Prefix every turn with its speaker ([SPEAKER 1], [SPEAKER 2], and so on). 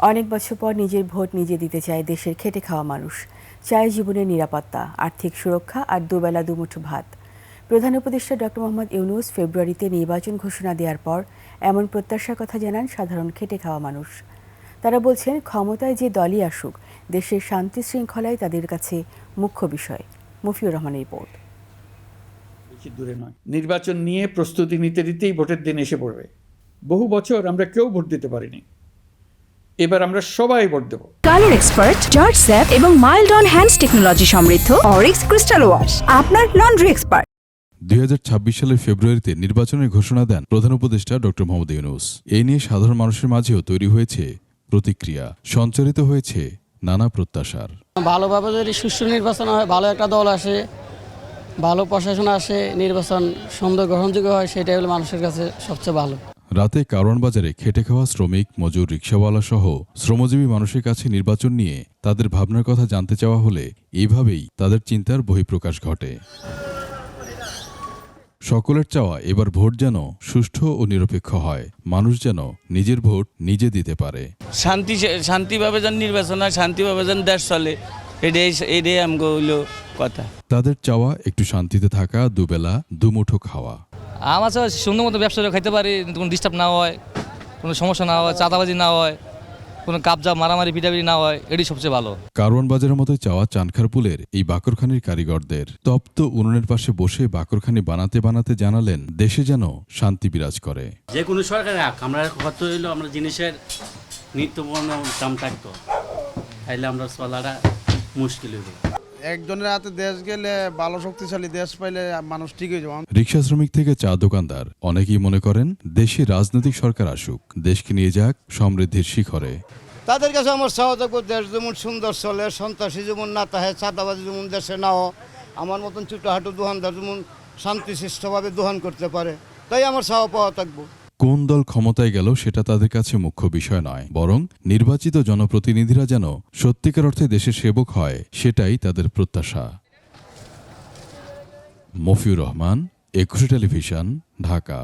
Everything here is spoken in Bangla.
[SPEAKER 1] অনেক বছর পর নিজের ভোট নিজে দিতে চায় দেশের খেটে খাওয়া মানুষ। চায় জীবনের নিরাপত্তা, আর্থিক সুরক্ষা আর দুবেলা দুমুঠো ভাত। প্রধান উপদেষ্টা ডক্টর মোহাম্মদ ইউনূস ফেব্রুয়ারিতে নির্বাচন ঘোষণা দেওয়ার পর এমন প্রত্যাশার কথা জানান সাধারণ খেটে খাওয়া মানুষ। তারা বলছেন, ক্ষমতায় যে দলই আসুক, দেশের শান্তি শৃঙ্খলাই তাদের কাছে মুখ্য বিষয়। মফিউর রহমানের রিপোর্ট।
[SPEAKER 2] বেশি দূরে নয়, নির্বাচন নিয়ে প্রস্তুতি নিতে নিতেই ভোটের দিন এসে পড়বে। বহু বছর আমরা কেউ ভোট দিতে পারিনি, এবার আমরা সবাই ভোট দেব।
[SPEAKER 3] কালার এক্সপার্ট, জর্জ স্যাপ এবং মাইল্ড অন হ্যান্ডস টেকনোলজি সমৃদ্ধ অরিক্স ক্রিস্টাল ওয়াশ আপনার লন্ড্রি এক্সপার্ট।
[SPEAKER 4] 2026 সালের ফেব্রুয়ারিতে নির্বাচনের ঘোষণা দেন প্রধান উপদেষ্টা ডক্টর মোহাম্মদ ইউনূস। এই নিয়ে সাধারণ মানুষের মাঝেও তৈরি হয়েছে প্রতিক্রিয়া, সঞ্চারিত হয়েছে নানা প্রত্যাশার।
[SPEAKER 5] ভালোভাবে যদি সুষ্ঠু নির্বাচন হয়, ভালো একটা দল আসে, ভালো প্রশাসন আসে, নির্বাচন সুন্দর গ্রহণযোগ্য হয়, সেটাই হলো মানুষের কাছে সবচেয়ে ভালো।
[SPEAKER 4] রাতে কারওয়ান বাজারে খেটে খাওয়া শ্রমিক, মজুর, রিকশাওয়ালা সহ শ্রমজীবী মানুষের কাছে নির্বাচন নিয়ে তাদের ভাবনার কথা জানতে চাওয়া হলে এইভাবেই তাদের চিন্তার বহিঃপ্রকাশ ঘটে। সকলের চাওয়া এবার ভোট যেন সুষ্ঠু ও নিরপেক্ষ হয়, মানুষ যেন নিজের ভোট নিজে দিতে পারে।
[SPEAKER 6] শান্তিভাবে যেন নির্বাচন হয়, শান্তিভাবে যেন দেশ চলে, এটাই আমগো হইলো কথা।
[SPEAKER 4] তাদের চাওয়া একটু শান্তিতে থাকা, দুবেলা দুমুঠো খাওয়া।
[SPEAKER 7] আমার সুন্দর মতো ব্যবসা খাইতে পারি, কোনো ডিস্টার্ব না হয়, কোনো সমস্যা না হয়, চাঁদাবাজি না হয়, কোনো কাবজা মারামারি পিটাপিটি না হয়, এটি সবচেয়ে ভালো।
[SPEAKER 4] কারওয়ান বাজারের মতো চাওয়া চানখারপুলের এই বাকরখানির কারিগরদের। তপ্ত উনুনের পাশে বসে বাকরখানি বানাতে বানাতে জানালেন, দেশে যেন শান্তি বিরাজ করে।
[SPEAKER 8] যে কোনো সরকার আমরা কত হইলো, আমরা জিনিসের নিত্যপণ্য দাম থাকতো, তাইলে আমরা চলাটা মুশকিল হইব।
[SPEAKER 9] একজনের হাতে দেশ গেলে, ভালো শক্তিশালী দেশ পাইলে মানুষ ঠিক হয়ে যাবে।
[SPEAKER 4] রিকশা শ্রমিক থেকে চা দোকানদার অনেকেই মনে করেন, দেশে রাজনৈতিক সরকার আসুক, দেশকে নিয়ে যাক সমৃদ্ধির শিখরে।
[SPEAKER 9] তাদের কাছে আমার চাওয়া থাকবো, দেশ যেমন সুন্দর চলে, সন্ত্রাসী যেমন না তাহে, চাঁদাবাজি যেমন দেশে নাও, আমার মতন ছোটোহাঁটো দোকানদার যেমন শান্তিশিষ্টভাবে দোকান করতে পারে, তাই আমার চাওয়া পাওয়া থাকবো।
[SPEAKER 4] কোন দল ক্ষমতায় গেল সেটা তাদের কাছে মুখ্য বিষয় নয়, বরং নির্বাচিত জনপ্রতিনিধিরা যেন সত্যিকার অর্থে দেশের সেবক হয়, সেটাই তাদের প্রত্যাশা। মফিউর রহমান, 21 টেলিভিশন, ঢাকা।